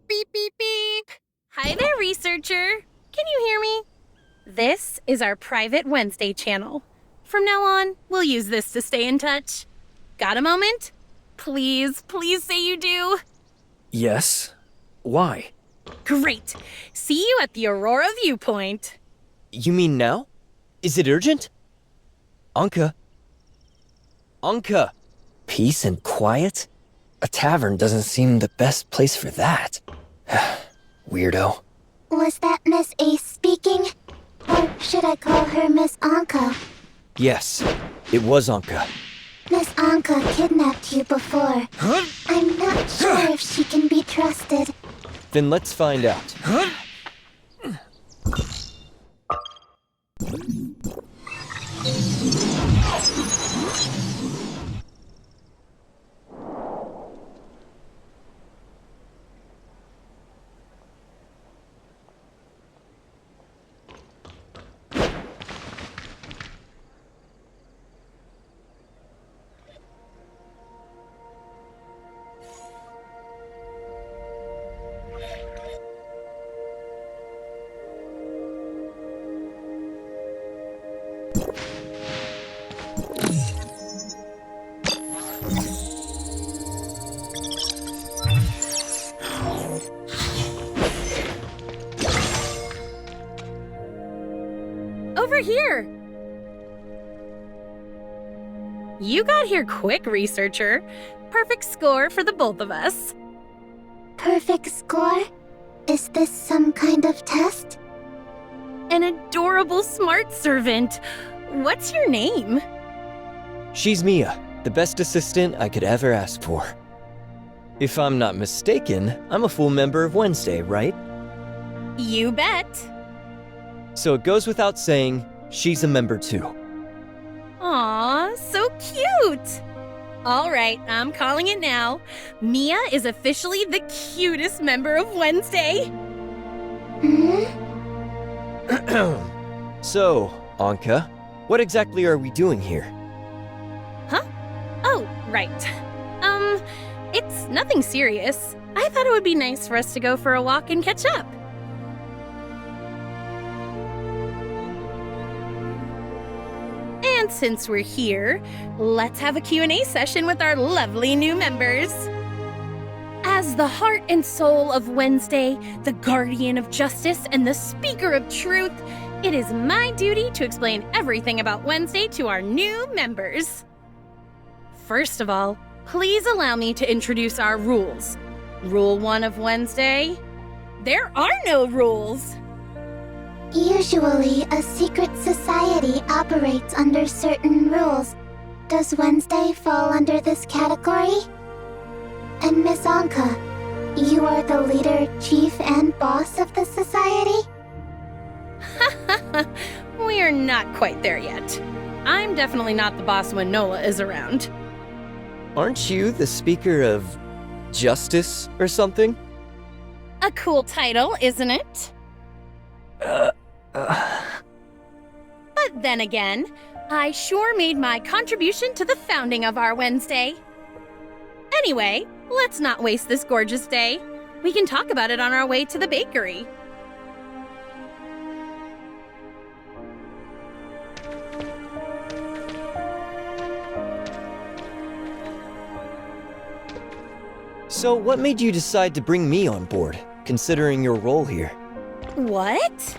Beep, beep, beep. Hi there, researcher. Can you hear me? This is our private Wednesday channel. From now on, we'll use this to stay in touch. Got a moment? Please, please say you do. Yes. Why? Great. See you at the Aurora Viewpoint. You mean now? Is it urgent? Anka? Anka! Peace and quiet? A tavern doesn't seem the best place for that. Weirdo. Was that Miss Ace speaking? Or should I call her Miss Anka? Yes, it was Anka. Miss Anka kidnapped you before. I'm not sure if she can be trusted. Then let's find out. Over here. You got here quick, researcher. Perfect score for the both of us. Perfect score? Is this some kind of test? An adorable smart servant. What's your name? She's Mia, the best assistant I could ever ask for. If I'm not mistaken, I'm a full member of Wednesday, right? You bet. So it goes without saying, she's a member too. Aw, so cute! All right, I'm calling it now. Mia is officially the cutest member of Wednesday. Hmm? So, Anka, what exactly are we doing here? Huh? Oh, right. It's nothing serious. I thought it would be nice for us to go for a walk and catch up. And since we're here, let's have a Q&A session with our lovely new members. As the heart and soul of Wednesday, the guardian of justice, and the speaker of truth, it is my duty to explain everything about Wednesday to our new members. First of all, please allow me to introduce our rules. Rule 1 of Wednesday: there are no rules. Usually, a secret society operates under certain rules. Does Wednesday fall under this category? And Miss Anka, you are the leader, chief, and boss of the society? We are not quite there yet. I'm definitely not the boss when Nola is around. Aren't you the speaker of justice or something? A cool title, isn't it? But then again, I sure made my contribution to the founding of our Wednesday. Anyway, let's not waste this gorgeous day. We can talk about it on our way to the bakery. So what made you decide to bring me on board, considering your role here? What?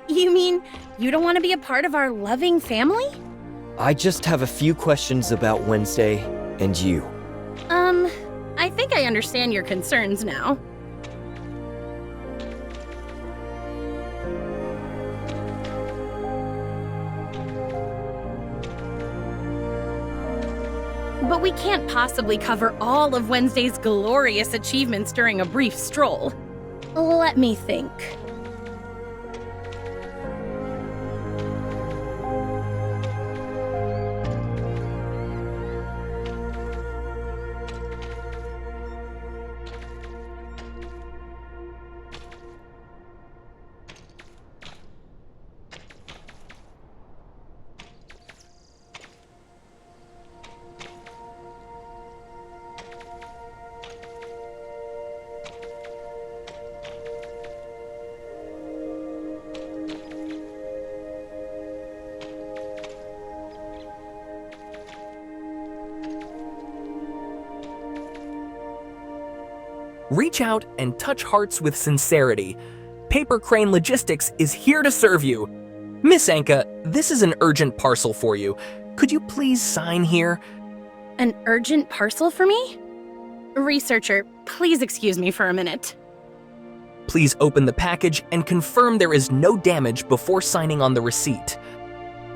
You mean you don't want to be a part of our loving family? I just have a few questions about Wednesday and you. I think I understand your concerns now. But we can't possibly cover all of Wednesday's glorious achievements during a brief stroll. Let me think. Reach out and touch hearts with sincerity. Paper Crane Logistics is here to serve you. Miss Anka, this is an urgent parcel for you. Could you please sign here? An urgent parcel for me? Researcher, please excuse me for a minute. Please open the package and confirm there is no damage before signing on the receipt.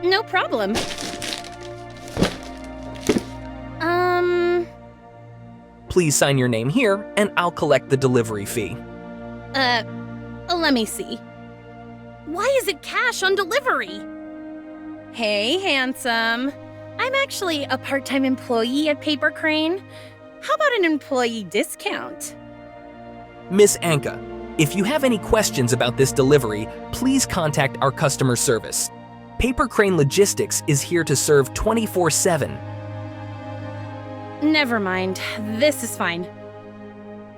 No problem. Please sign your name here and I'll collect the delivery fee. Let me see. Why is it cash on delivery? Hey, handsome. I'm actually a part-time employee at Paper Crane. How about an employee discount? Miss Anka, if you have any questions about this delivery, please contact our customer service. Paper Crane Logistics is here to serve 24/7. Never mind. This is fine.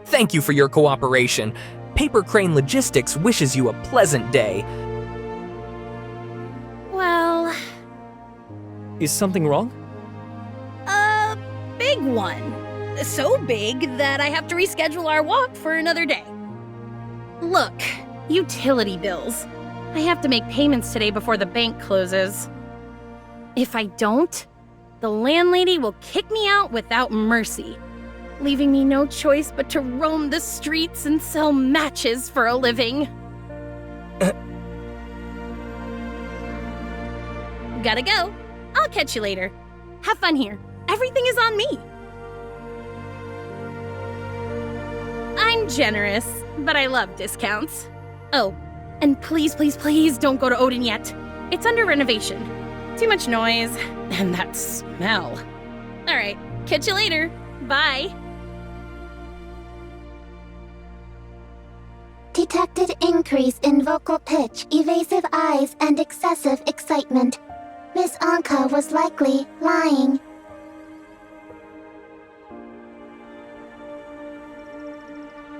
Thank you for your cooperation. Paper Crane Logistics wishes you a pleasant day. Well, Is something wrong? a big one. So big that I have to reschedule our walk for another day. Look, utility bills. I have to make payments today before the bank closes. If I don't, the landlady will kick me out without mercy, leaving me no choice but to roam the streets and sell matches for a living. Gotta go. I'll catch you later. Have fun here. Everything is on me. I'm generous, but I love discounts. Oh, and please, please, please don't go to Odin yet. It's under renovation. Too much noise, and that smell. Alright, catch you later. Bye. Detected increase in vocal pitch, evasive eyes, and excessive excitement. Miss Anka was likely lying.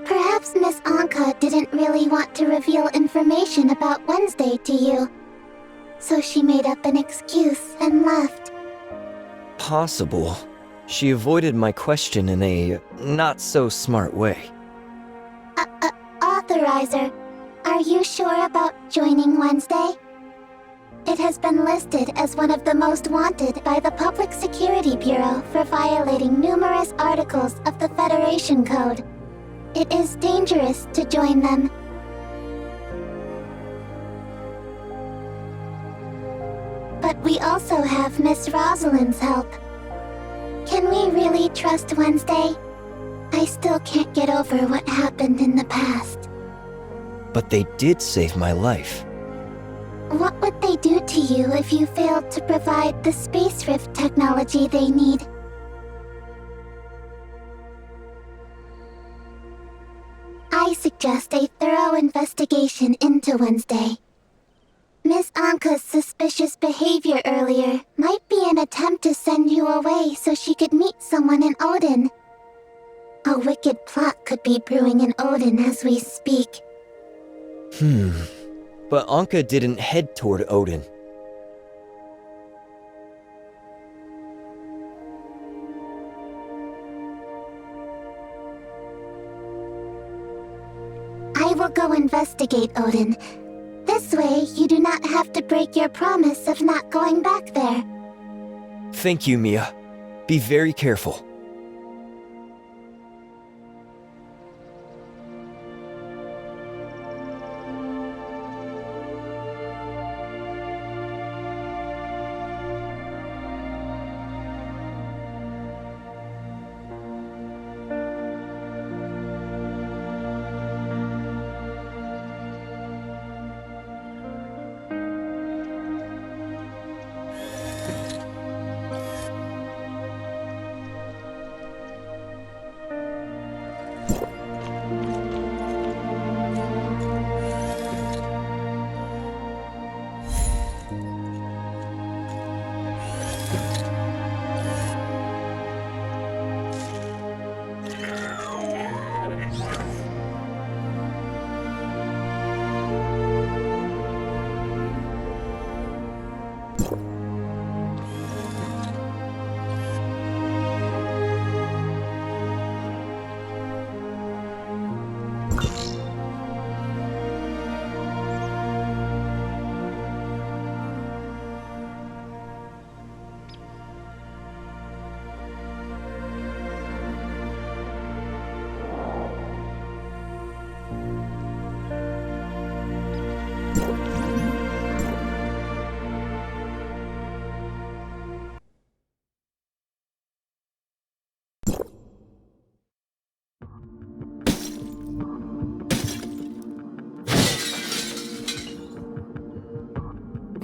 Perhaps Miss Anka didn't really want to reveal information about Wednesday to you, so she made up an excuse and left. Possible. She avoided my question in a not-so-smart way. Authorizer, are you sure about joining Wednesday? It has been listed as one of the most wanted by the Public Security Bureau for violating numerous articles of the Federation Code. It is dangerous to join them. But we also have Miss Rosalind's help. Can we really trust Wednesday? I still can't get over what happened in the past. But they did save my life. What would they do to you if you failed to provide the space rift technology they need? I suggest a thorough investigation into Wednesday. Miss Anka's suspicious behavior earlier might be an attempt to send you away so she could meet someone in Odin. A wicked plot could be brewing in Odin as we speak. But Anka didn't head toward Odin. I will go investigate Odin. This way, you do not have to break your promise of not going back there. Thank you, Mia. Be very careful.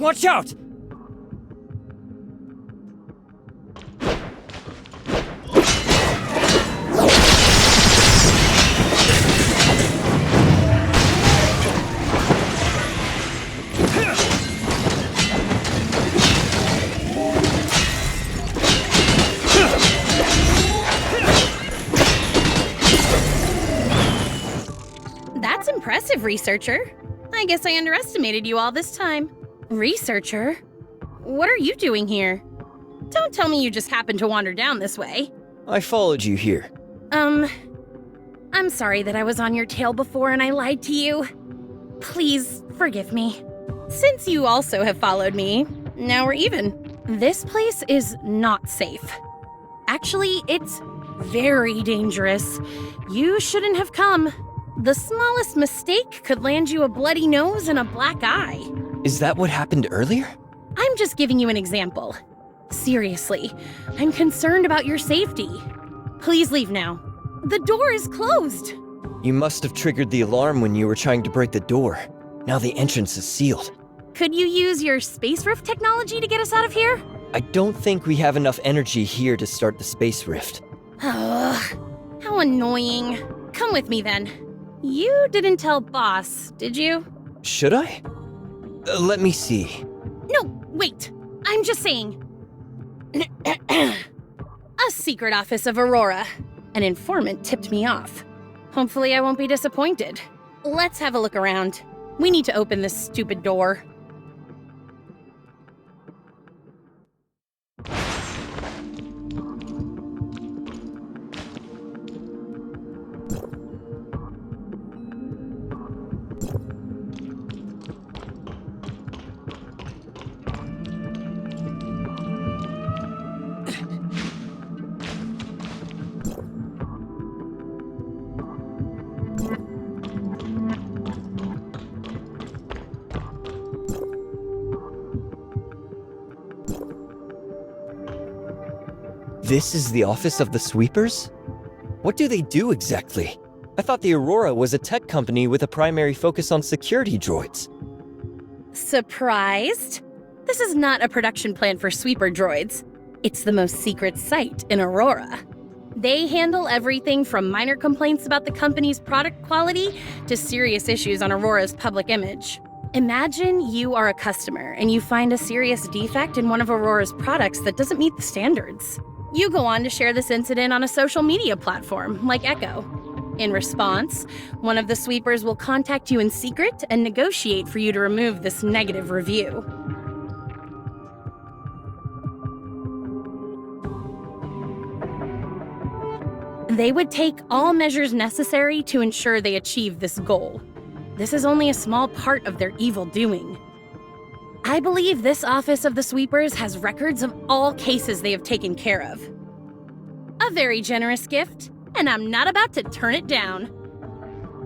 Watch out! That's impressive, researcher. I guess I underestimated you all this time. Researcher? What are you doing here? Don't tell me you just happened to wander down this way. I followed you here. I'm sorry that I was on your tail before and I lied to you. Please forgive me. Since you also have followed me, now we're even. This place is not safe. Actually, it's very dangerous. You shouldn't have come. The smallest mistake could land you a bloody nose and a black eye. Is that what happened earlier? I'm just giving you an example. Seriously, I'm concerned about your safety. Please leave now. The door is closed. You must have triggered the alarm when you were trying to break the door. Now the entrance is sealed. Could you use your space rift technology to get us out of here? I don't think we have enough energy here to start the space rift. Ugh, how annoying. Come with me then. You didn't tell Boss, did you? Should I? Let me see. No, wait. I'm just saying. A secret office of Aurora. An informant tipped me off. Hopefully I won't be disappointed. Let's have a look around. We need to open this stupid door. This is the office of the sweepers? What do they do exactly? I thought the Aurora was a tech company with a primary focus on security droids. Surprised? This is not a production plant for sweeper droids. It's the most secret site in Aurora. They handle everything from minor complaints about the company's product quality to serious issues on Aurora's public image. Imagine you are a customer and you find a serious defect in one of Aurora's products that doesn't meet the standards. You go on to share this incident on a social media platform like Echo. In response, one of the sweepers will contact you in secret and negotiate for you to remove this negative review. They would take all measures necessary to ensure they achieve this goal. This is only a small part of their evil doing. I believe this office of the sweepers has records of all cases they have taken care of. A very generous gift, and I'm not about to turn it down.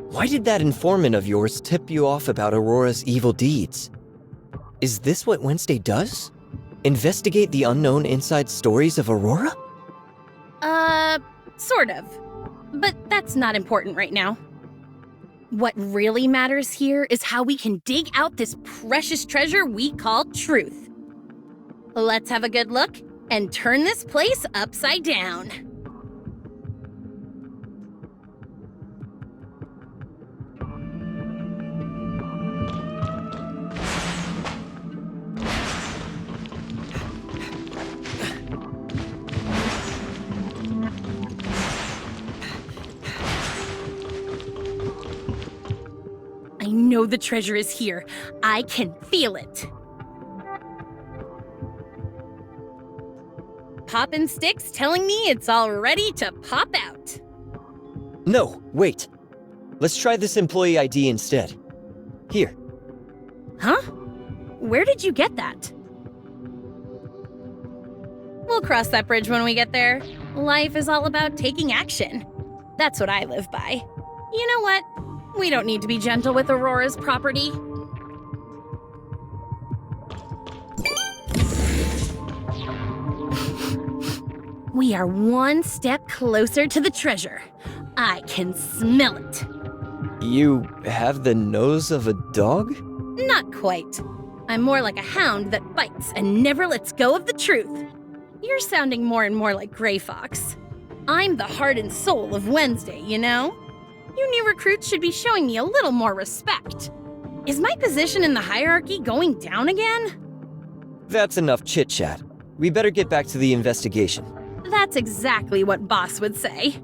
Why did that informant of yours tip you off about Aurora's evil deeds? Is this what Wednesday does? Investigate the unknown inside stories of Aurora? Sort of. But that's not important right now. What really matters here is how we can dig out this precious treasure we call truth. Let's have a good look and turn this place upside down. I know the treasure is here. I can feel it. Poppin' sticks telling me it's all ready to pop out. No, wait. Let's try this employee ID instead. Here. Huh? Where did you get that? We'll cross that bridge when we get there. Life is all about taking action. That's what I live by. You know what? We don't need to be gentle with Aurora's property. We are one step closer to the treasure. I can smell it. You have the nose of a dog? Not quite. I'm more like a hound that bites and never lets go of the truth. You're sounding more and more like Gray Fox. I'm the heart and soul of Wednesday, you know? You new recruits should be showing me a little more respect. Is my position in the hierarchy going down again? That's enough chit-chat. We better get back to the investigation. That's exactly what Boss would say.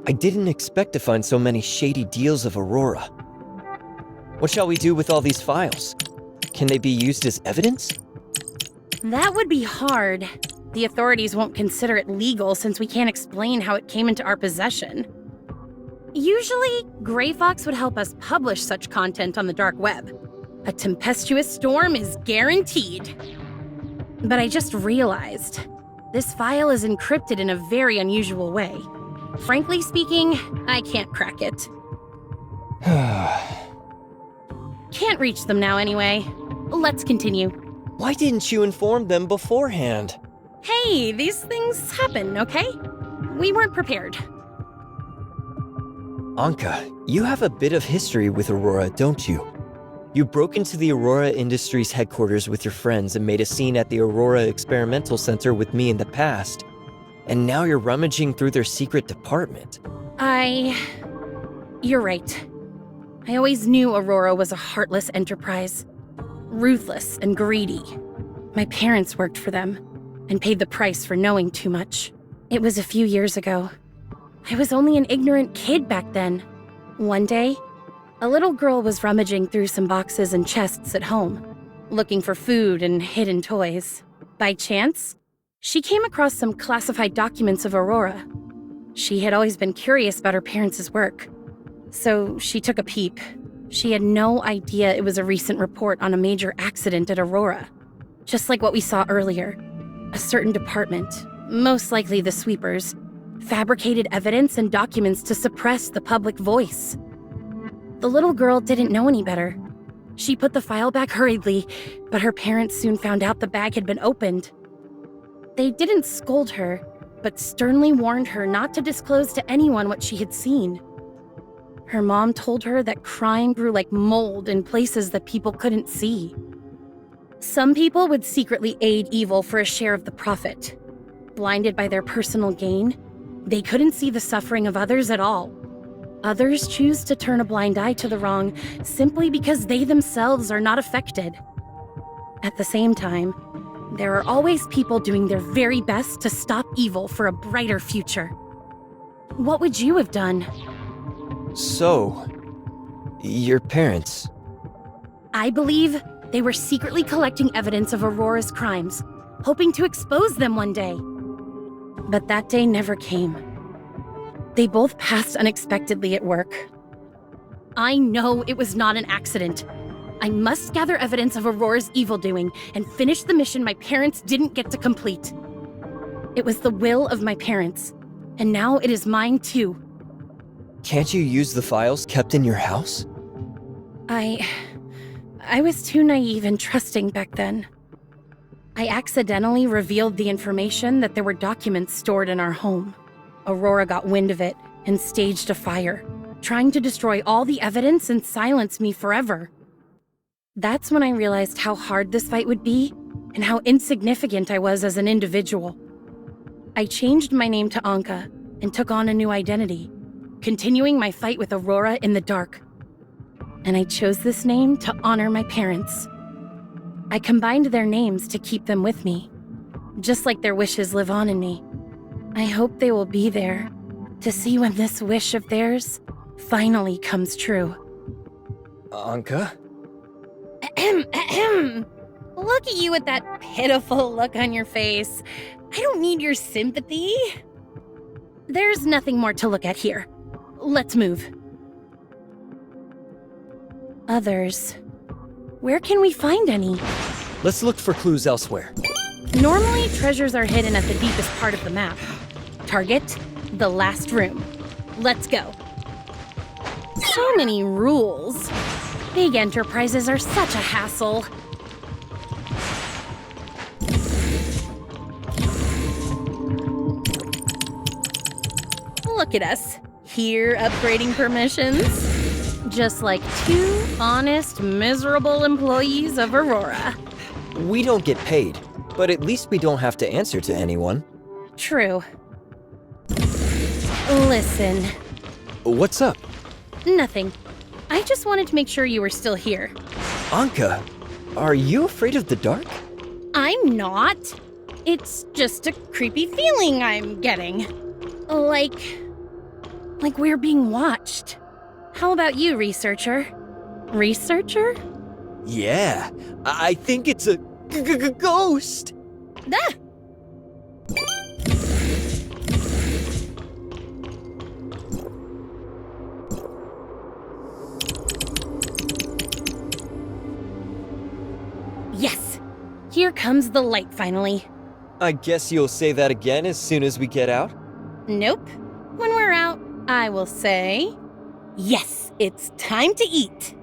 I didn't expect to find so many shady deals of Aurora. What shall we do with all these files? Can they be used as evidence? That would be hard. The authorities won't consider it legal since we can't explain how it came into our possession. Usually, Gray Fox would help us publish such content on the dark web. A tempestuous storm is guaranteed. But I just realized, this file is encrypted in a very unusual way. Frankly speaking, I can't crack it. Can't reach them now anyway. Let's continue. Why didn't you inform them beforehand? Hey, these things happen, okay? We weren't prepared. Anka, you have a bit of history with Aurora, don't you? You broke into the Aurora Industries headquarters with your friends and made a scene at the Aurora Experimental Center with me in the past. And now you're rummaging through their secret department. You're right. I always knew Aurora was a heartless enterprise. Ruthless and greedy. My parents worked for them and paid the price for knowing too much. It was a few years ago. I was only an ignorant kid back then. One day, a little girl was rummaging through some boxes and chests at home, looking for food and hidden toys. By chance, she came across some classified documents of Aurora. She had always been curious about her parents' work, so she took a peep. She had no idea it was a recent report on a major accident at Aurora. Just like what we saw earlier, a certain department, most likely the sweepers, fabricated evidence and documents to suppress the public voice. The little girl didn't know any better. She put the file back hurriedly, but her parents soon found out the bag had been opened. They didn't scold her, but sternly warned her not to disclose to anyone what she had seen. Her mom told her that crime grew like mold in places that people couldn't see. Some people would secretly aid evil for a share of the profit. Blinded by their personal gain, they couldn't see the suffering of others at all. Others choose to turn a blind eye to the wrong simply because they themselves are not affected. At the same time, there are always people doing their very best to stop evil for a brighter future. What would you have done? So, your parents... I believe they were secretly collecting evidence of Aurora's crimes, hoping to expose them one day. But that day never came. They both passed unexpectedly at work. I know it was not an accident. I must gather evidence of Aurora's evildoing and finish the mission my parents didn't get to complete. It was the will of my parents, and now it is mine too. Can't you use the files kept in your house? I was too naive and trusting back then. I accidentally revealed the information that there were documents stored in our home. Aurora got wind of it and staged a fire, trying to destroy all the evidence and silence me forever. That's when I realized how hard this fight would be and how insignificant I was as an individual. I changed my name to Anka and took on a new identity, continuing my fight with Aurora in the dark. And I chose this name to honor my parents. I combined their names to keep them with me, just like their wishes live on in me. I hope they will be there to see when this wish of theirs finally comes true. Anka? Look at you with that pitiful look on your face. I don't need your sympathy. There's nothing more to look at here. Let's move. Others. Where can we find any? Let's look for clues elsewhere. Normally, treasures are hidden at the deepest part of the map. Target, the last room. Let's go. So many rules. Big enterprises are such a hassle. Look at us, here upgrading permissions. Just like two honest, miserable employees of Aurora. We don't get paid, but at least we don't have to answer to anyone. True. Listen. What's up? Nothing. I just wanted to make sure you were still here. Anka, are you afraid of the dark? I'm not. It's just a creepy feeling I'm getting. Like we're being watched. How about you, researcher? Researcher? Yeah, I think it's a ghost. Ah! Yes! Here comes the light finally. I guess you'll say that again as soon as we get out? Nope. When we're out, I will say, yes, it's time to eat.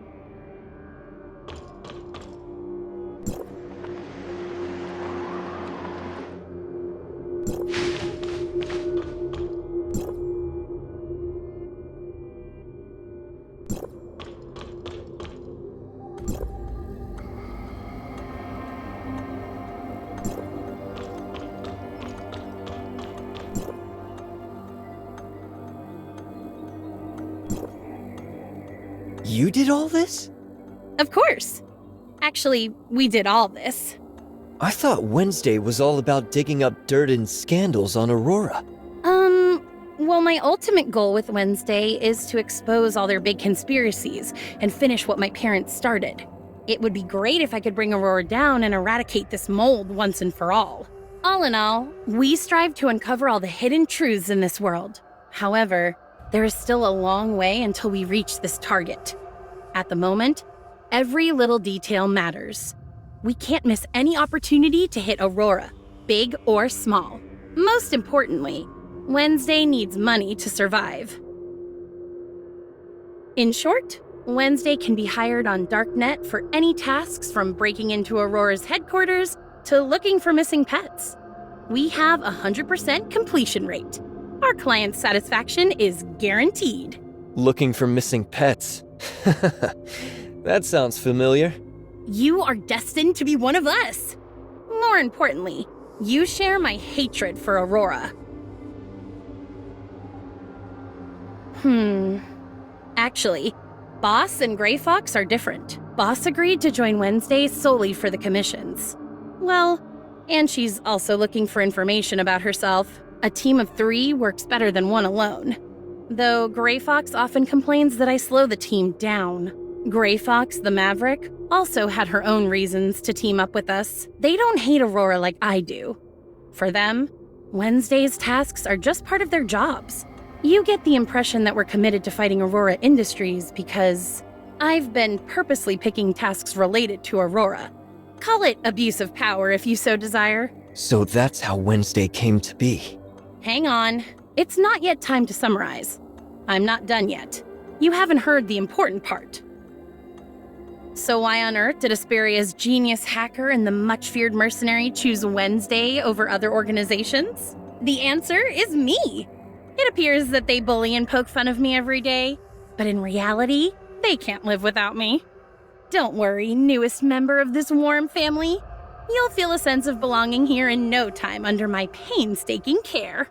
You did all this? Of course. Actually, we did all this. I thought Wednesday was all about digging up dirt and scandals on Aurora. Well, my ultimate goal with Wednesday is to expose all their big conspiracies and finish what my parents started. It would be great if I could bring Aurora down and eradicate this mold once and for all. All in all, we strive to uncover all the hidden truths in this world. However, there is still a long way until we reach this target. At the moment, every little detail matters. We can't miss any opportunity to hit Aurora, big or small. Most importantly, Wednesday needs money to survive. In short, Wednesday can be hired on Darknet for any tasks from breaking into Aurora's headquarters to looking for missing pets. We have a 100% completion rate. Our client satisfaction is guaranteed. Looking for missing pets. That sounds familiar. You are destined to be one of us. More importantly, you share my hatred for Aurora. Actually, Boss and Gray Fox are different. Boss agreed to join Wednesday solely for the commissions. Well, and she's also looking for information about herself. A team of 3 works better than one alone. Though Gray Fox often complains that I slow the team down. Gray Fox, the Maverick, also had her own reasons to team up with us. They don't hate Aurora like I do. For them, Wednesday's tasks are just part of their jobs. You get the impression that we're committed to fighting Aurora Industries because I've been purposely picking tasks related to Aurora. Call it abuse of power if you so desire. So that's how Wednesday came to be. Hang on. It's not yet time to summarize. I'm not done yet. You haven't heard the important part. So why on earth did Asperia's genius hacker and the much-feared mercenary choose Wednesday over other organizations? The answer is me. It appears that they bully and poke fun of me every day, but in reality, they can't live without me. Don't worry, newest member of this warm family. You'll feel a sense of belonging here in no time under my painstaking care.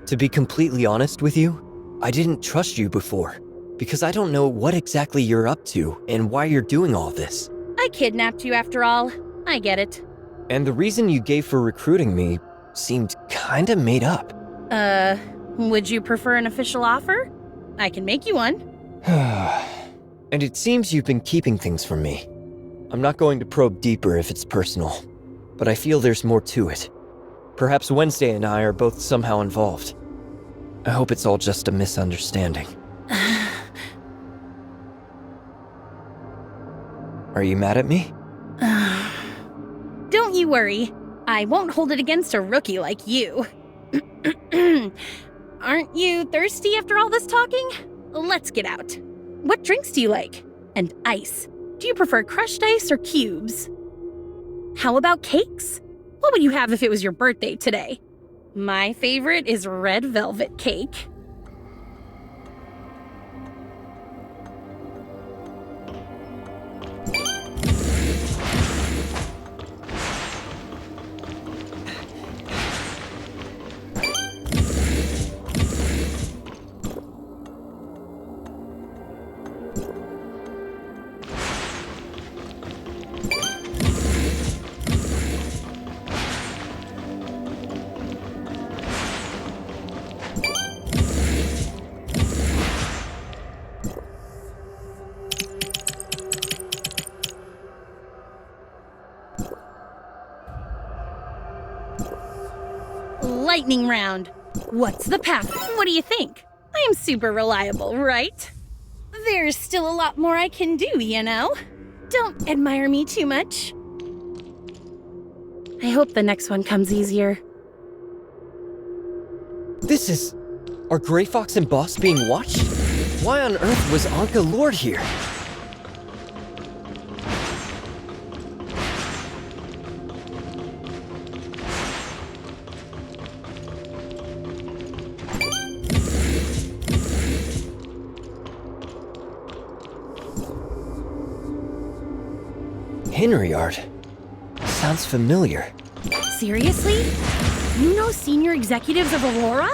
To be completely honest with you, I didn't trust you before, because I don't know what exactly you're up to and why you're doing all this. I kidnapped you after all. I get it. And the reason you gave for recruiting me seemed kinda made up. Would you prefer an official offer? I can make you one. And it seems you've been keeping things from me. I'm not going to probe deeper if it's personal, but I feel there's more to it. Perhaps Wednesday and I are both somehow involved. I hope it's all just a misunderstanding. Are you mad at me? Don't you worry. I won't hold it against a rookie like you. Aren't you thirsty after all this talking? Let's get out. What drinks do you like? And ice. Do you prefer crushed ice or cubes? How about cakes? What would you have if it was your birthday today? My favorite is red velvet cake. Lightning round. What's the path? What do you think? I'm super reliable, right? There's still a lot more I can do, you know? Don't admire me too much. I hope the next one comes easier. This is... Are Grey Fox and Boss being watched? Why on earth was Anka lured here? Henryard. Sounds familiar. Seriously? You know senior executives of Aurora?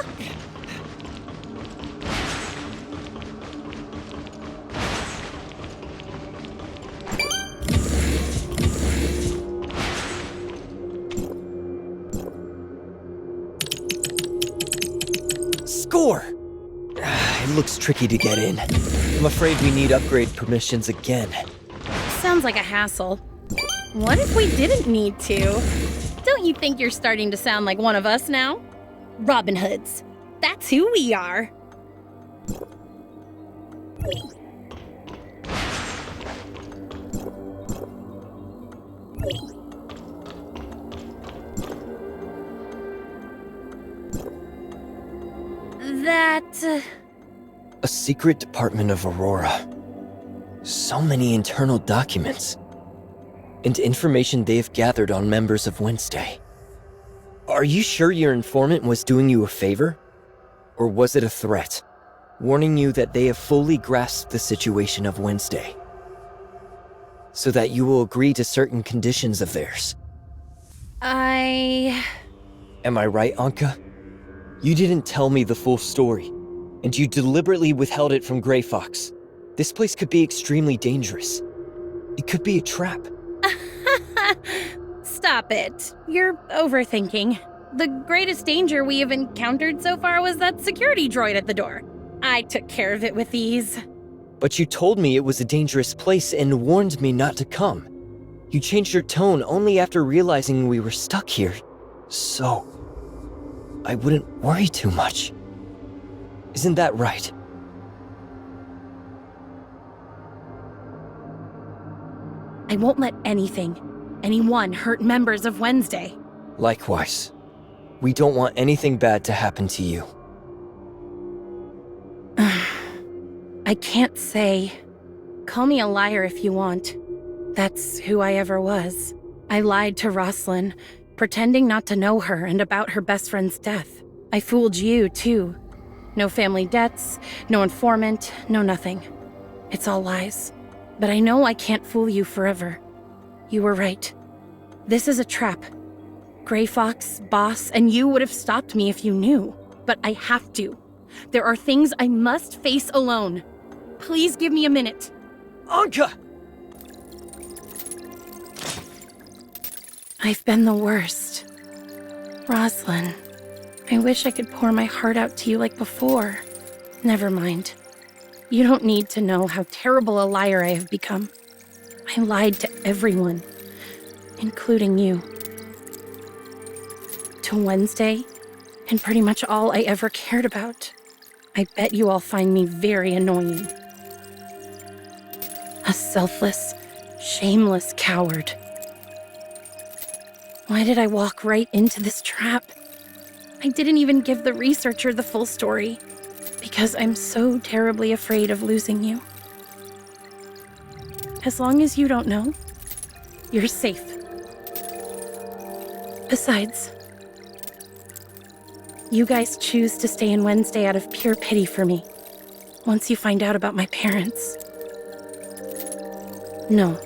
Score! It looks tricky to get in. I'm afraid we need upgrade permissions again. Sounds like a hassle. What if we didn't need to? Don't you think you're starting to sound like one of us now? Robin Hoods. That's who we are. A secret department of Aurora. So many internal documents. And information they've gathered on members of Wednesday. Are you sure your informant was doing you a favor? Or was it a threat, warning you that they have fully grasped the situation of Wednesday, so that you will agree to certain conditions of theirs? Am I right, Anka? You didn't tell me the full story, and you deliberately withheld it from Grey Fox. This place could be extremely dangerous. It could be a trap. Stop it. You're overthinking. The greatest danger we have encountered so far was that security droid at the door. I took care of it with ease. But you told me it was a dangerous place and warned me not to come. You changed your tone only after realizing we were stuck here. So, I wouldn't worry too much. Isn't that right? I won't let anyone hurt members of Wednesday. Likewise. We don't want anything bad to happen to you. I can't say. Call me a liar if you want. That's who I ever was. I lied to Roslyn, pretending not to know her and about her best friend's death. I fooled you, too. No family debts, no informant, no nothing. It's all lies. But I know I can't fool you forever. You were right. This is a trap. Grey Fox, Boss, and you would have stopped me if you knew. But I have to. There are things I must face alone. Please give me a minute. Anka! I've been the worst. Roslyn, I wish I could pour my heart out to you like before. Never mind. You don't need to know how terrible a liar I have become. I lied to everyone, including you. To Wednesday, and pretty much all I ever cared about. I bet you all find me very annoying. A selfless, shameless coward. Why did I walk right into this trap? I didn't even give the researcher the full story, because I'm so terribly afraid of losing you. As long as you don't know, you're safe. Besides, you guys choose to stay in Wednesday out of pure pity for me, once you find out about my parents. No,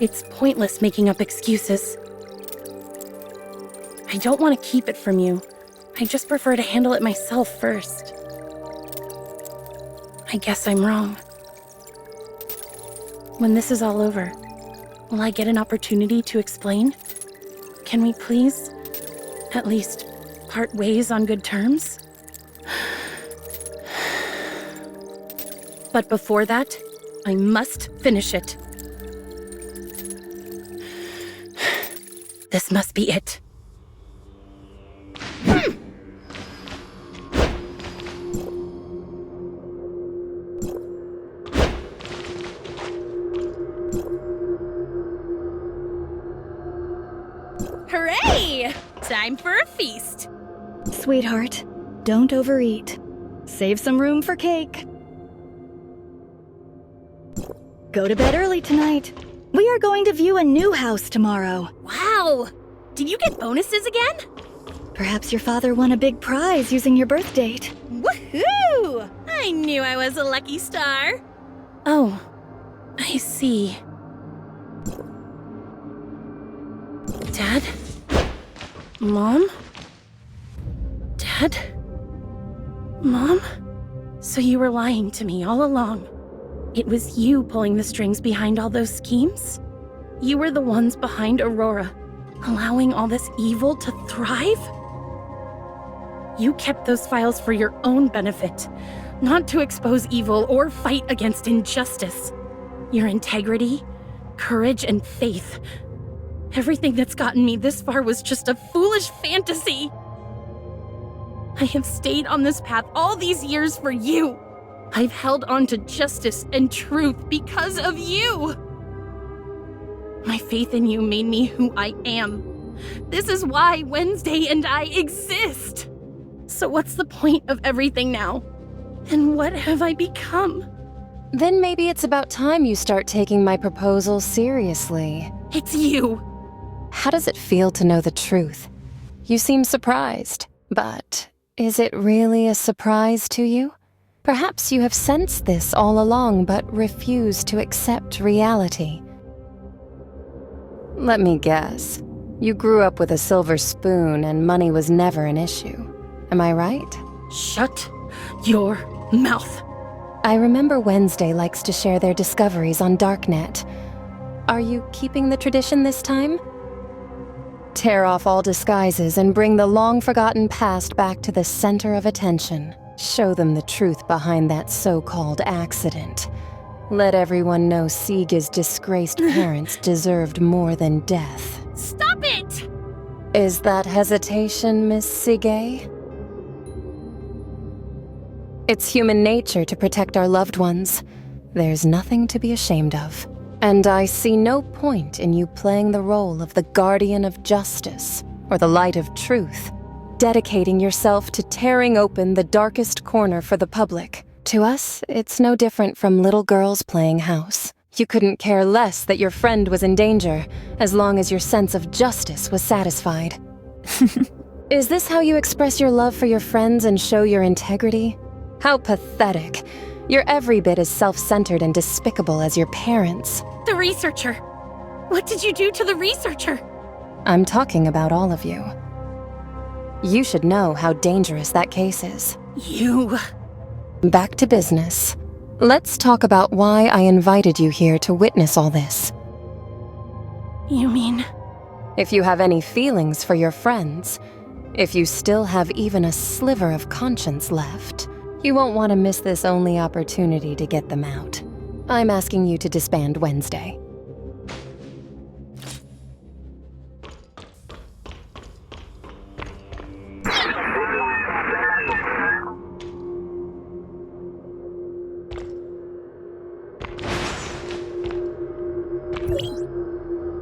it's pointless making up excuses. I don't want to keep it from you. I just prefer to handle it myself first. I guess I'm wrong. When this is all over, will I get an opportunity to explain? Can we please, at least, part ways on good terms? But before that, I must finish it. This must be it. Hooray! Time for a feast. Sweetheart, don't overeat. Save some room for cake. Go to bed early tonight. We are going to view a new house tomorrow. Wow! Did you get bonuses again? Perhaps your father won a big prize using your birth date. Woohoo! I knew I was a lucky star. Oh, I see. Dad? Mom? Dad? Mom? So you were lying to me all along. It was you pulling the strings behind all those schemes? You were the ones behind Aurora, allowing all this evil to thrive? You kept those files for your own benefit, not to expose evil or fight against injustice. Your integrity, courage, and faith. Everything that's gotten me this far was just a foolish fantasy. I have stayed on this path all these years for you. I've held on to justice and truth because of you. My faith in you made me who I am. This is why Wednesday and I exist. So what's the point of everything now? And what have I become? Then maybe it's about time you start taking my proposal seriously. It's you. How does it feel to know the truth? You seem surprised, but is it really a surprise to you? Perhaps you have sensed this all along but refused to accept reality. Let me guess. You grew up with a silver spoon and money was never an issue. Am I right? Shut your mouth. I remember Wednesday likes to share their discoveries on Darknet. Are you keeping the tradition this time? Tear off all disguises and bring the long-forgotten past back to the center of attention. Show them the truth behind that so-called accident. Let everyone know Siga's disgraced parents deserved more than death. Stop it! Is that hesitation, Miss Sige? It's human nature to protect our loved ones. There's nothing to be ashamed of. And I see no point in you playing the role of the guardian of justice or the light of truth, dedicating yourself to tearing open the darkest corner for the public. To us, it's no different from little girls playing house. You couldn't care less that your friend was in danger, as long as your sense of justice was satisfied. Is this how you express your love for your friends and show your integrity? How pathetic. You're every bit as self-centered and despicable as your parents. The researcher. What did you do to the researcher? I'm talking about all of you. You should know how dangerous that case is. You... Back to business. Let's talk about why I invited you here to witness all this. You mean... If you have any feelings for your friends, if you still have even a sliver of conscience left, You won't want to miss this only opportunity to get them out. I'm asking you to disband Wednesday.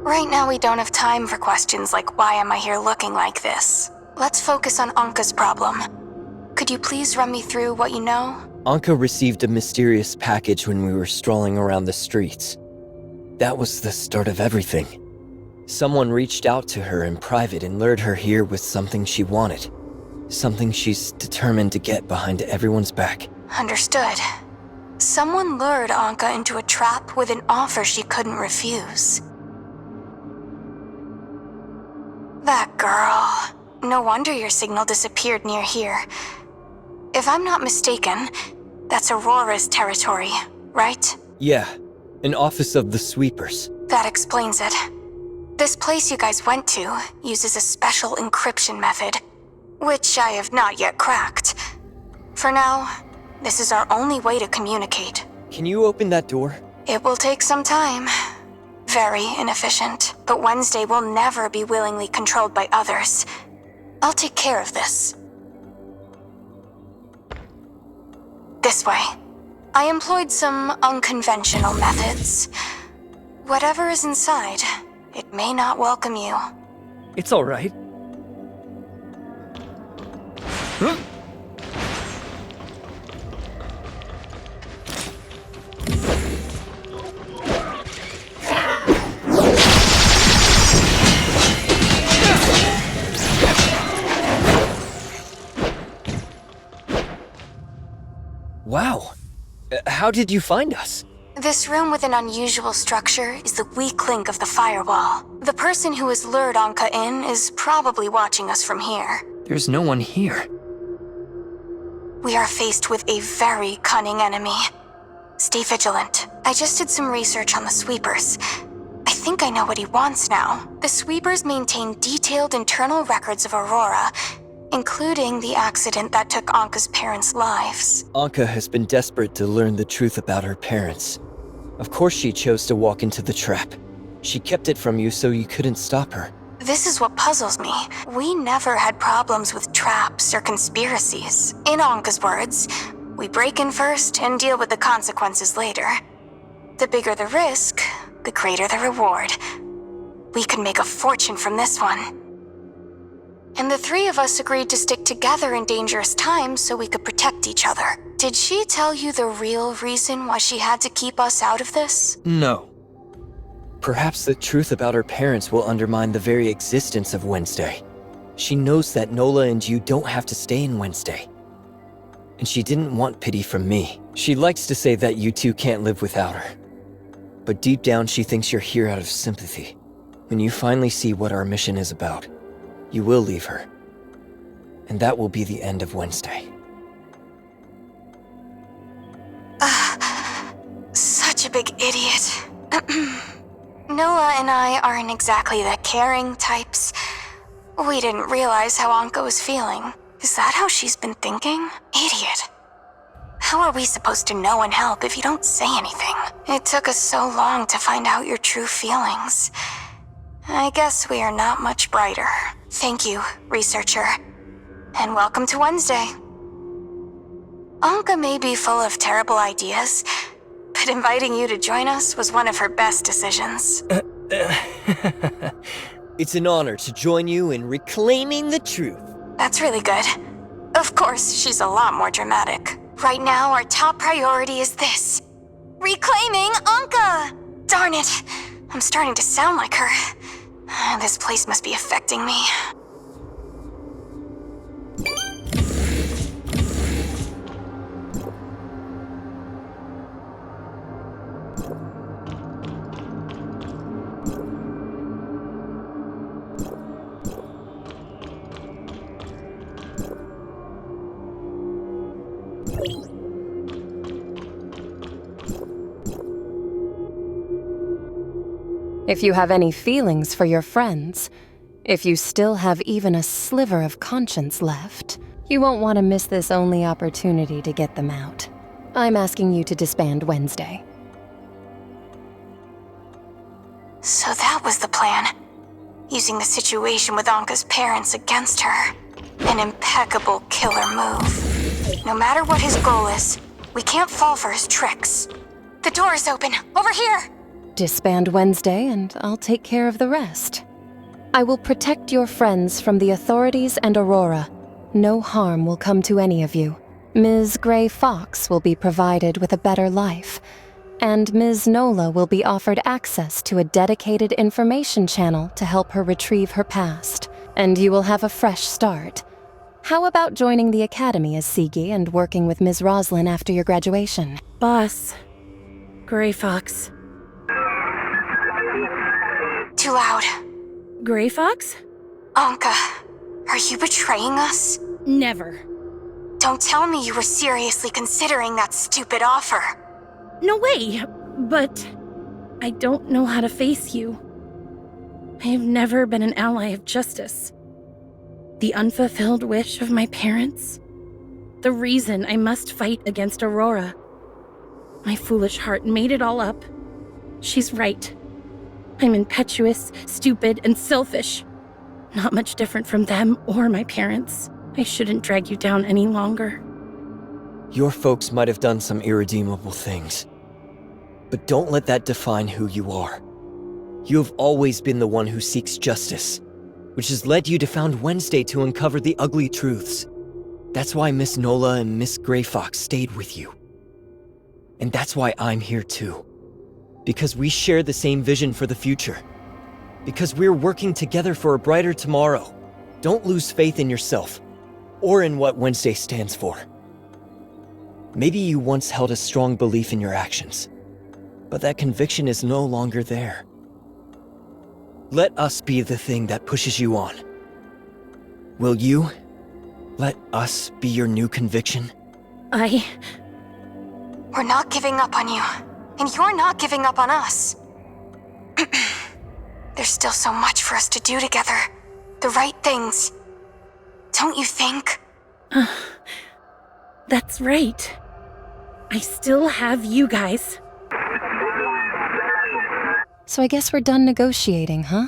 Right now we don't have time for questions like why am I here looking like this? Let's focus on Anka's problem. Could you please run me through what you know? Anka received a mysterious package when we were strolling around the streets. That was the start of everything. Someone reached out to her in private and lured her here with something she wanted. Something she's determined to get behind everyone's back. Understood. Someone lured Anka into a trap with an offer she couldn't refuse. That girl. No wonder your signal disappeared near here. If I'm not mistaken, that's Aurora's territory, right? Yeah, an office of the sweepers. That explains it. This place you guys went to uses a special encryption method, which I have not yet cracked. For now, this is our only way to communicate. Can you open that door? It will take some time. Very inefficient, but Wednesday will never be willingly controlled by others. I'll take care of this. This way. I employed some unconventional methods. Whatever is inside, it may not welcome you. It's all right. Huh? Wow. How did you find us? This room with an unusual structure is the weak link of the firewall. The person who has lured Anka in is probably watching us from here. There's no one here. We are faced with a very cunning enemy. Stay vigilant. I just did some research on the sweepers. I think I know what he wants now. The sweepers maintain detailed internal records of Aurora, including the accident that took Anka's parents' lives. Anka has been desperate to learn the truth about her parents. Of course she chose to walk into the trap. She kept it from you so you couldn't stop her. This is what puzzles me. We never had problems with traps or conspiracies. In Anka's words, we break in first and deal with the consequences later. The bigger the risk, the greater the reward. We could make a fortune from this one. And the three of us agreed to stick together in dangerous times so we could protect each other. Did she tell you the real reason why she had to keep us out of this? No. Perhaps the truth about her parents will undermine the very existence of Wednesday. She knows that Nola and you don't have to stay in Wednesday. And she didn't want pity from me. She likes to say that you two can't live without her. But deep down she thinks you're here out of sympathy. When you finally see what our mission is about, you will leave her. And that will be the end of Wednesday. Such a big idiot. Noah and I aren't exactly the caring types. We didn't realize how Anka was feeling. Is that how she's been thinking? Idiot. How are we supposed to know and help if you don't say anything? It took us so long to find out your true feelings. I guess we are not much brighter. Thank you, researcher. And welcome to Wednesday. Anka may be full of terrible ideas, but inviting you to join us was one of her best decisions. It's an honor to join you in reclaiming the truth. That's really good. Of course, she's a lot more dramatic. Right now, our top priority is this. Reclaiming Anka! Darn it! I'm starting to sound like her. This place must be affecting me. If you have any feelings for your friends, if you still have even a sliver of conscience left, You won't want to miss this only opportunity to get them out. I'm asking you to disband Wednesday. So that was the plan. Using the situation with Anka's parents against her. An impeccable killer move. No matter what his goal is, we can't fall for his tricks. The door is open. Over here! Disband Wednesday and I'll take care of the rest. I will protect your friends from the authorities and Aurora. No harm will come to any of you. Ms. Gray Fox will be provided with a better life, and Ms. Nola will be offered access to a dedicated information channel to help her retrieve her past, and you will have a fresh start. How about joining the academy as Sigi and working with Ms. Roslyn after your graduation? Boss. Gray Fox. Too loud. Gray Fox? Anka, are you betraying us? Never. Don't tell me you were seriously considering that stupid offer. No way, but I don't know how to face you. I have never been an ally of justice. The unfulfilled wish of my parents. The reason I must fight against Aurora. My foolish heart made it all up. She's right. I'm impetuous, stupid, and selfish. Not much different from them or my parents. I shouldn't drag you down any longer. Your folks might have done some irredeemable things, but don't let that define who you are. You have always been the one who seeks justice, which has led you to found Wednesday to uncover the ugly truths. That's why Miss Nola and Miss Gray Fox stayed with you. And that's why I'm here too. Because we share the same vision for the future. Because we're working together for a brighter tomorrow. Don't lose faith in yourself, or in what Wednesday stands for. Maybe you once held a strong belief in your actions, but that conviction is no longer there. Let us be the thing that pushes you on. Will you let us be your new conviction? We're not giving up on you, and you're not giving up on us. There's still so much for us to do together. The right things. Don't you think? That's right. I still have you guys. So I guess we're done negotiating, huh?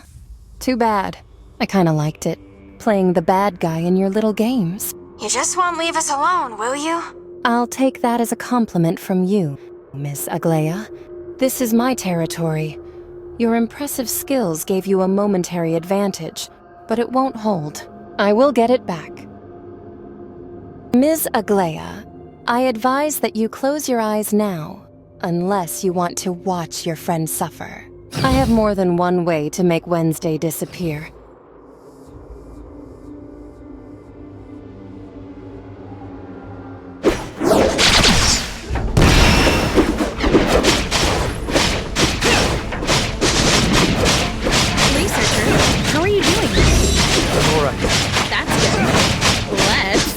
Too bad. I kinda liked it, playing the bad guy in your little games. You just won't leave us alone, will you? I'll take that as a compliment from you, Miss Aglaya. This is my territory. Your impressive skills gave you a momentary advantage, but it won't hold. I will get it back. Ms. Aglaya, I advise that you close your eyes now, unless you want to watch your friend suffer. I have more than one way to make Wednesday disappear. Researcher, how are you doing? I'm alright. That's good. Let's...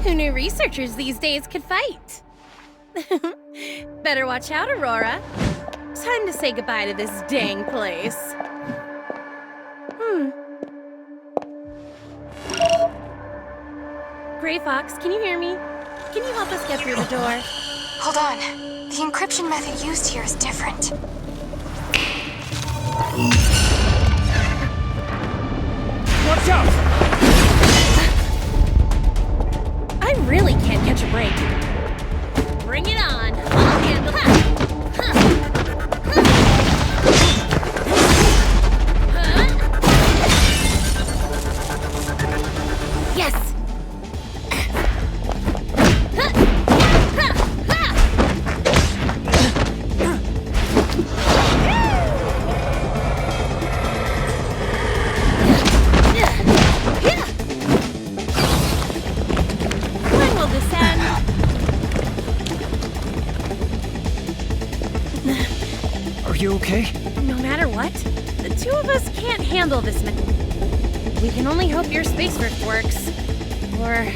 Who knew researchers these days could fight? Better watch out, Aurora. Time to say goodbye to this dang place. Gray Fox, can you hear me? Can you help us get through the door? Hold on. The encryption method used here is different. Watch out! I really can't catch a break. Bring it on. I'll handle it. Yes. When will this end? Are you okay? No matter what, the two of us can't handle this. We can only hope your space rift works. Or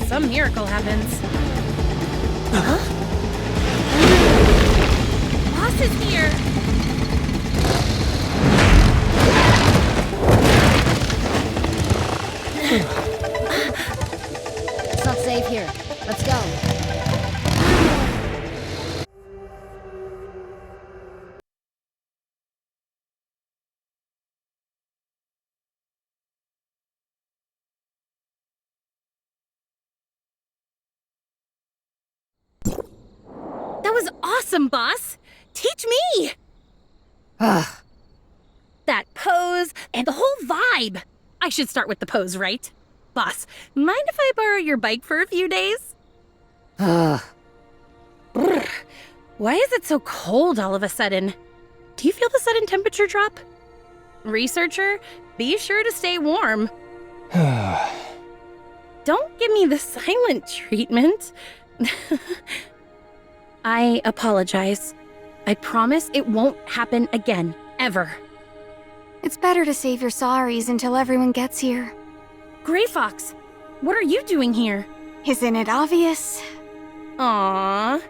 some miracle happens. Huh? boss is here! It's not safe here. Let's go. That was awesome, boss! Teach me! Ah, That pose and the whole vibe! I should start with the pose, right? Boss, mind if I borrow your bike for a few days? ah. Brr. Why is it so cold all of a sudden? Do you feel the sudden temperature drop? Researcher, be sure to stay warm. Don't give me the silent treatment. I apologize. I promise it won't happen again, ever. It's better to save your sorries until everyone gets here. Gray Fox, what are you doing here? Isn't it obvious? Aww,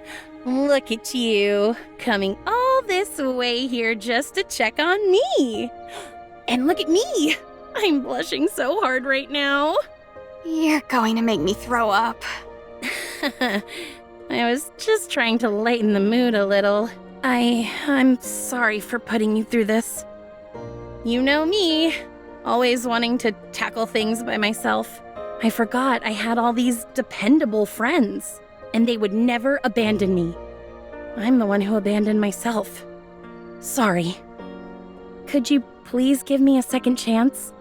look at you, coming all this way here just to check on me. And look at me, I'm blushing so hard right now. You're going to make me throw up. I was just trying to lighten the mood a little. I'm sorry for putting you through this. You know me, always wanting to tackle things by myself. I forgot I had all these dependable friends, and they would never abandon me. I'm the one who abandoned myself. Sorry. Could you please give me a second chance?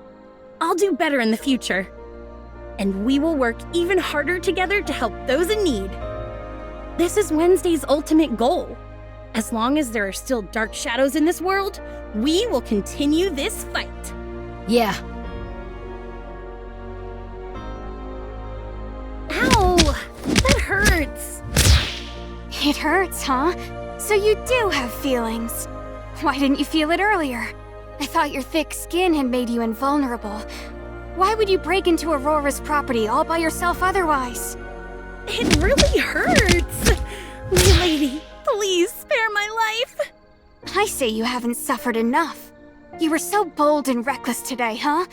I'll do better in the future. And we will work even harder together to help those in need. This is Wednesday's ultimate goal. As long as there are still dark shadows in this world, we will continue this fight. Yeah. Ow! That hurts! It hurts, huh? So you do have feelings. Why didn't you feel it earlier? I thought your thick skin had made you invulnerable. Why would you break into Aurora's property all by yourself otherwise? It really hurts! My lady, please spare my life! I say you haven't suffered enough. You were so bold and reckless today, huh?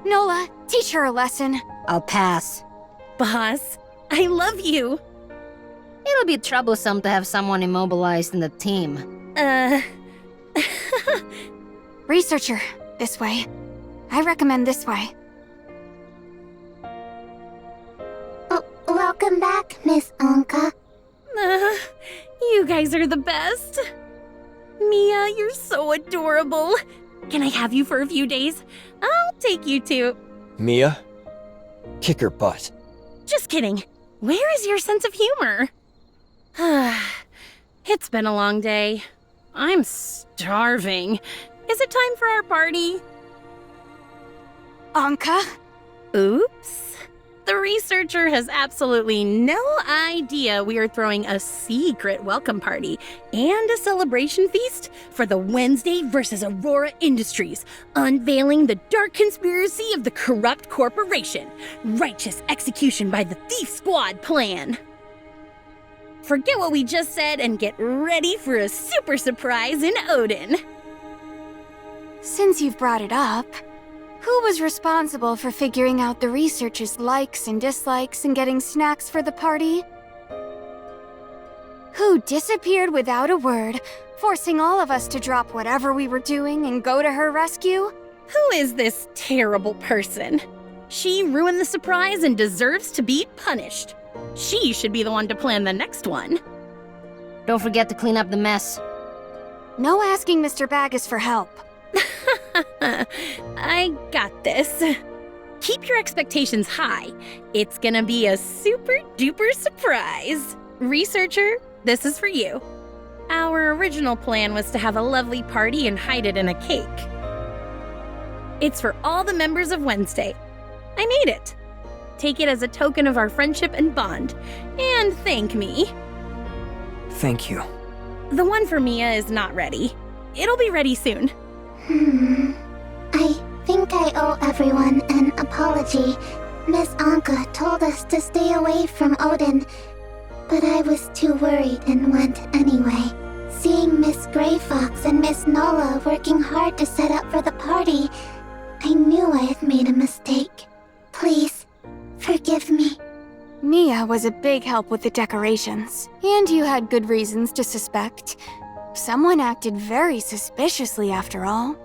Nola, teach her a lesson. I'll pass. Boss, I love you. It'll be troublesome to have someone immobilized in the team. Researcher, this way. I recommend this way. Welcome back, Miss Anka. You guys are the best. Mia, you're so adorable. Can I have you for a few days? I'll take you to... Mia? Kick her butt. Just kidding. Where is your sense of humor? It's been a long day. I'm starving. Is it time for our party? Anka? Oops. The researcher has absolutely no idea we are throwing a secret welcome party and a celebration feast for the Wednesday versus Aurora Industries, unveiling the dark conspiracy of the corrupt corporation, righteous execution by the Thief Squad plan. Forget what we just said and get ready for a super surprise in Odin. Since you've brought it up, who was responsible for figuring out the researchers' likes and dislikes and getting snacks for the party? Who disappeared without a word, forcing all of us to drop whatever we were doing and go to her rescue? Who is this terrible person? She ruined the surprise and deserves to be punished. She should be the one to plan the next one. Don't forget to clean up the mess. No asking Mr. Baggus for help. I got this. Keep your expectations high. It's gonna be a super duper surprise. Researcher, this is for you. Our original plan was to have a lovely party and hide it in a cake. It's for all the members of Wednesday. I made it. Take it as a token of our friendship and bond. And thank me. Thank you. The one for Mia is not ready. It'll be ready soon. I think I owe everyone an apology. Miss Anka told us to stay away from Odin, but I was too worried and went anyway. Seeing Miss Grey Fox and Miss Nola working hard to set up for the party, I knew I had made a mistake. Please, forgive me. Mia was a big help with the decorations, and you had good reasons to suspect. Someone acted very suspiciously after all.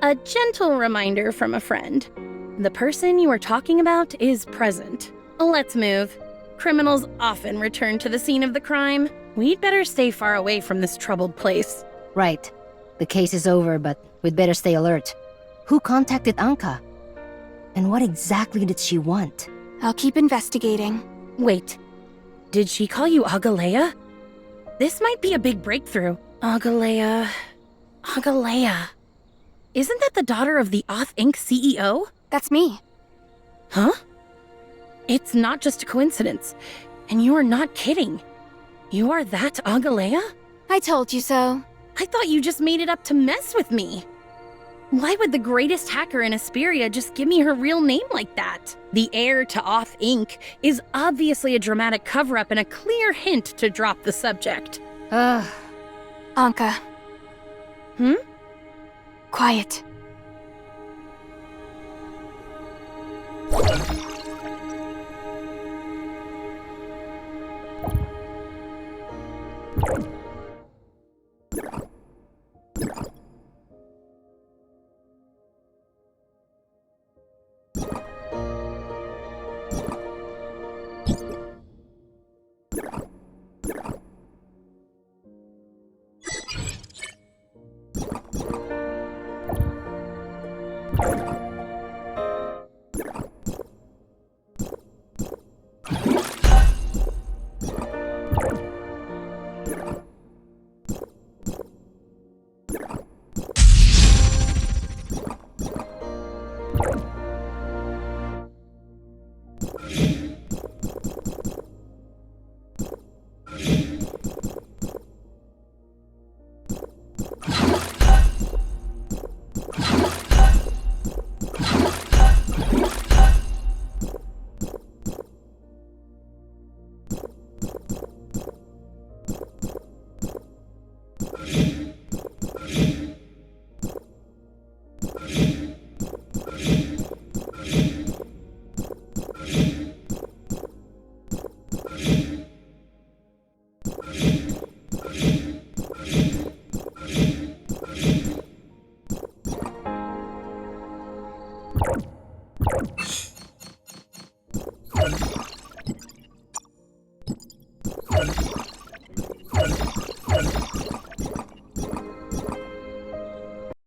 A gentle reminder from a friend. The person you are talking about is present. Let's move. Criminals often return to the scene of the crime. We'd better stay far away from this troubled place. Right. The case is over, but we'd better stay alert. Who contacted Anka? And what exactly did she want? I'll keep investigating. Wait, did she call you Agalea? This might be a big breakthrough. Agalea. Isn't that the daughter of the Oth Inc. CEO? That's me. Huh? It's not just a coincidence. And you are not kidding. You are that Agalea? I told you so. I thought you just made it up to mess with me. Why would the greatest hacker in Esperia just give me her real name like that? The heir to Oth Inc. is obviously a dramatic cover-up and a clear hint to drop the subject. Anka. Hmm? Quiet.